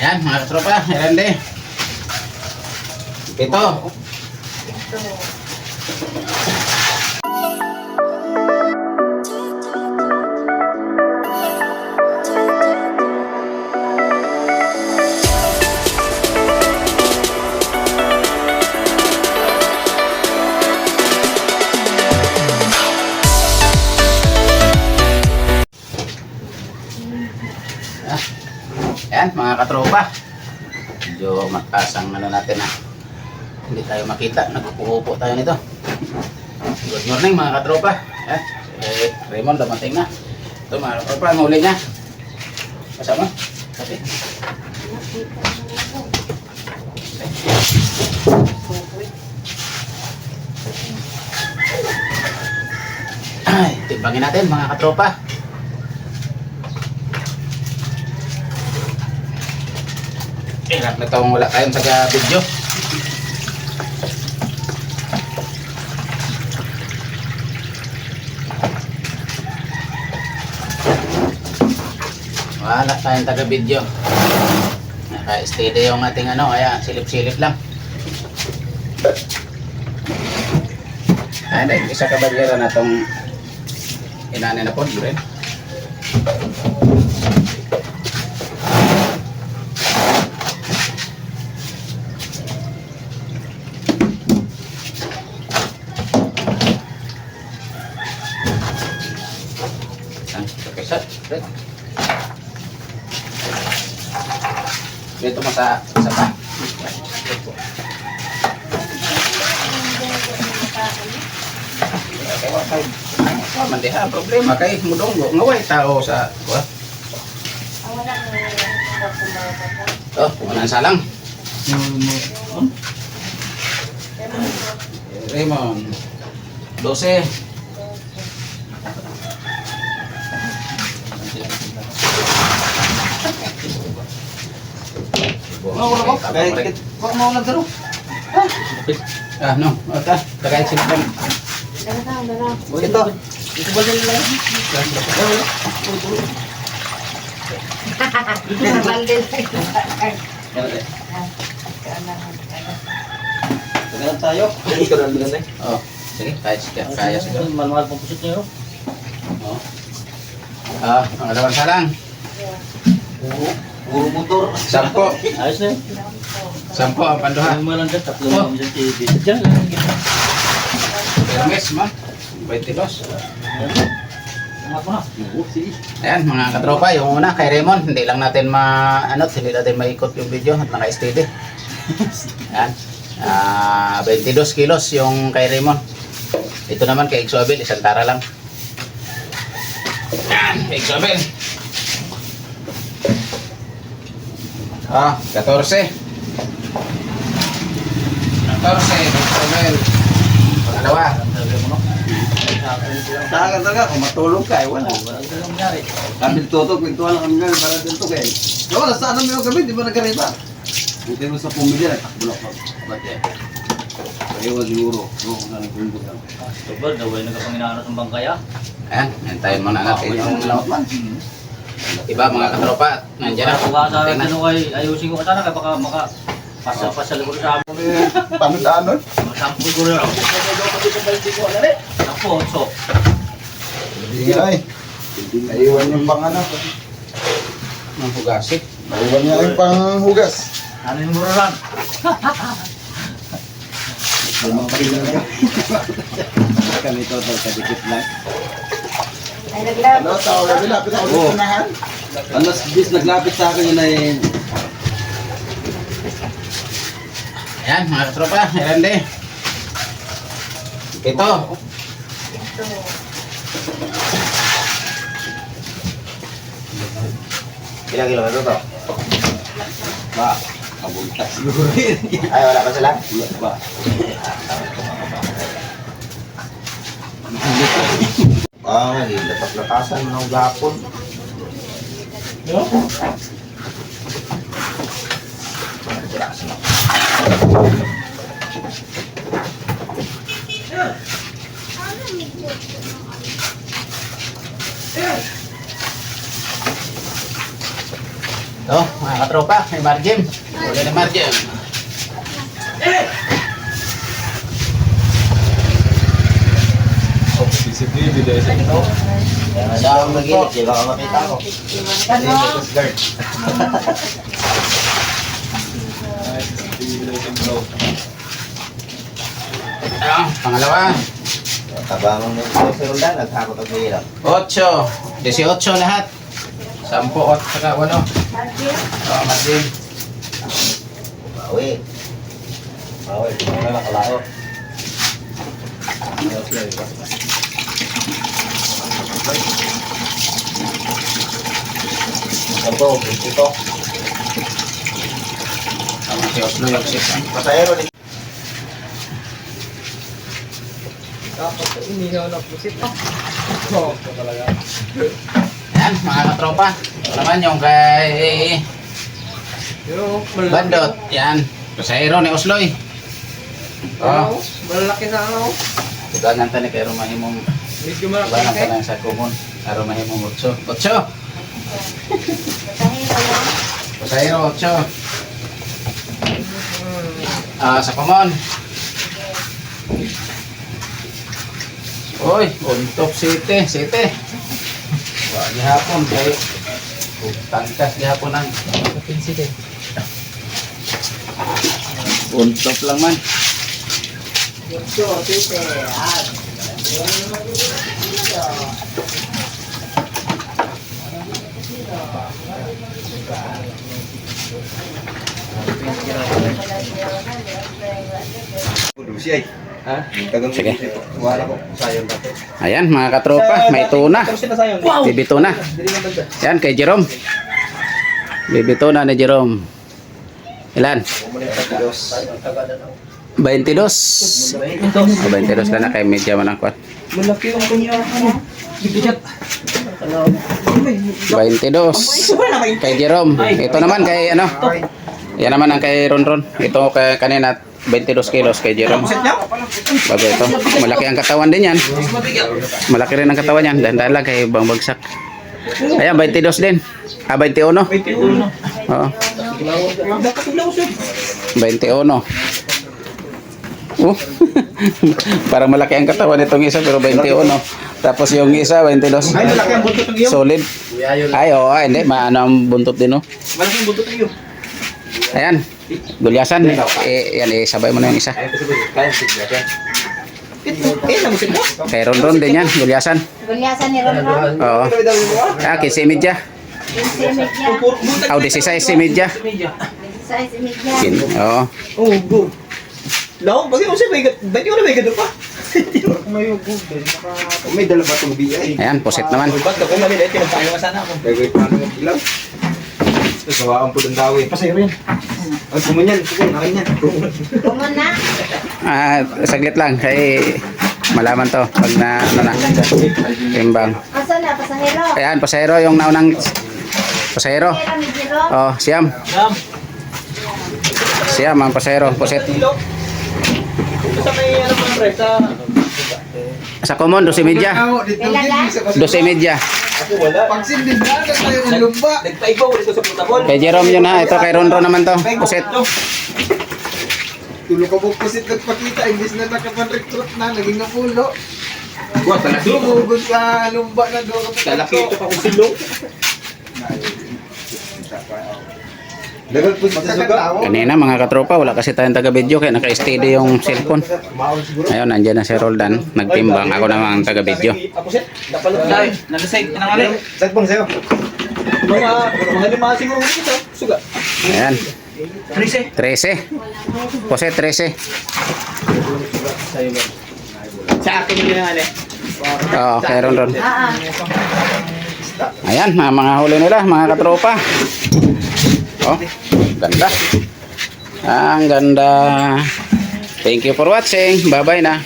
Ayan mga katropa, Erende. Ito. Ayan mga katropa, medyo mataas ang ano natin na hindi tayo makita, nagpupupo tayo nito. Good morning mga katropa. Ayan, Raymond dumating na. Ito mga katropa, ang huli niya kasama kasi ay, timbangin natin mga katropa. Hirap na itong wala tayong taga-video. Wala tayong taga-video. Naka-steady yung ating ano, kaya silip-silip lang. Ayan, isa kabalyera na itong inani na po, rin. Dito mo sa pa. Mandiha problema kay mudonggo ngaway tao sa kuha. Oh, wala salang. Raymond 12. Wala ko. Kahit wag mo lang daro. Ah, no. Ata, tagay sila. Ito. Ito ba nila? Bandel. Tagalan tayo. Ikaw lang din eh. Oh, sige, kaya siguro. Manual pang pusit niyo. Oh. Ah, ang alawan salang. Puro motor. 10. Ayos na. 10 ang panduha. Ano mo lang dyan, tatlo mo dyan TV. Diyan. Permes, ma. 22. Ako na. Sige. Ayan, mga katropa, yung una kay Raymond, hindi lang natin hindi natin maikot yung video at naka-steady. Ayan. 22 kilos yung kay Raymond. Ito naman kay Exoabel, isang tara lang. Ayan, Exoabel. 14. 14, Exoabel. Pangalawa. Tagal talaga, kung matulog ka, wala. Wala talagang nangyari. Kamil tutok, pintuan lang kami ngayon para dito kayo. Wala, saan namin yung gabi, di ba nagkarita? Buti mo sa pumili, nagkakbulok pa. Ba't yan? Kaya siguro, nga nagbumbog lang. Ito ba, daway nagkapanginaras ng bangkaya? Ayan, hintayin muna natin yung laot man. Diba mga katropa, nandiyan na. Kung sa ayusin ko ka sana, baka pasal ko sa amin. Panudanon? Masampul ko rin ako. Ako, so. Hindi ay. Naiwan yung pang ano. Ang hugasik. Naiwan niya yung pang hugas. Ano yung muraran? Kami total kadikit lang. Ay, naglab. Ano, tao na lapit ako Oo. sa unahan. Alas 10 naglapit sa akin yun ay Ayan mga katropa, Erende. Ito. Ilang kilometro to? ba, mabuntas siguro yun. Ay, wala pa sila? Wala ba? Lapas-lapasan mo ng gapon. Ito, mga mga katropa, may margin. Huli na margin. CCTV dahil sa ito. Kaya ako mag-init, di ba ka makita ko? Ano? Guard. CCTV dahil sa ito. Ayan, pangalawa. Tabangan mo ito si Roldan, nagtakot ang mahirap. 8. 18 lahat. 10, 8, saka 8. Oh, margin. Bawi. Bawi, kung na nakalao. Ito, ito. Tama si Oslo yung 6. Pasahero din. Ayan, mga katropa. Ito naman yung kay Bandot. Yan. Pasahero ni Osloy. Oh. Malalaki na ano. Tugangan tani kay rumahimong Medyo tugangan malaki. tani sa kumon. Sa rumahimong 8. 8. Pasahero 8. Sa kumon. Uy, untop 7. 7. Wah, gihapon kay tangkas gihapon ang untop lang man. Lucy ay. Ha? Tagang Sige. Wala ko. Sayang dati. Ayan mga katropa, may tuna. Bibi tuna. Yan kay Jerome. Bibi tuna ni Jerome. Ilan? 22. 22 lang na kay medya man ang kwat. Malaki yung kunya. Ano? Bibigat. 22 kay Jerome. Ito naman kay ano? Yan naman ang kay Ronron. Ito kay kanina 22 kilos kay Jerome. Bago ito. Malaki ang katawan din yan. Malaki rin ang katawan yan. Dahan-dahan lang kay Bang Bagsak. Ayan, 22 din. 21. Oo. 21. Oh. Parang malaki ang katawan nitong isa pero 21. Tapos yung isa 22. Ay, malaki ang buntot ng iyo. Solid. Ay, oo, hindi. Maano ang buntot din, oh. Malaki ang buntot ng iyo. Ayan. Gulyasan. Yan, sabay mo na yung isa. Namusin mo. Kay Ronron din yan. Gulyasan. Gulyasan ni Ronron. Oo. Kay Simidya. 15 media. Aw, 16 Simidya. 16 media. Oo. Oh, go. Law, bagay mo siya, may gado pa. May dala ba itong BI? Ayan, pusit naman. Ba't ako mali, pinagpayo nga sana ako. Gagawin pa ng ilaw. Gawaan po ng dawi. Pasayro yan. Ay, kumunyan. Akin yan. Kumon na. Saglit lang. Kay malaman to. Pag na, ano na. Timbang. Asa na, pasahero? Ayan, pasahero yung naunang pasahero. Pasahero ni Jerome. Oh, Siam. Sam, Siam ang pasahero. Pusit. tilo. Basta may ano mga pre, Sa common, 12 media. Kailan? 12 media. ako wala. Pagsin din ba? Tayo ng lumba. Nagpaibaw ulit ko sa putabol. Kay Jerome yun ha. Ito kay Ronron naman to. Pusit. Tulo ka mo pusit nagpakita. Imbis na nakapan-recruit na. Naging napulo. Wah, talaki. Lumugod sa lumba na doon. Talaki ito pa kung silong. Dagal po sa suga. Kanina mga katropa, wala kasi tayong taga-video kaya naka-steady yung cellphone. Ayun, nandiyan na si Roldan. Nagtimbang. Ako naman ang taga-video. Ako set. Napalot tayo. Nalasay. Nangali. Sagbang sa'yo. Mga lima siguro kita. Suga. Ayan. 13. 13. Pusit 13. Sa akin yung ginangali. Oo, kay Ronron. Ah, Ayan, mga huli nila, mga katropa. Oh, ganda. Ang ganda. Thank you for watching. Bye-bye na.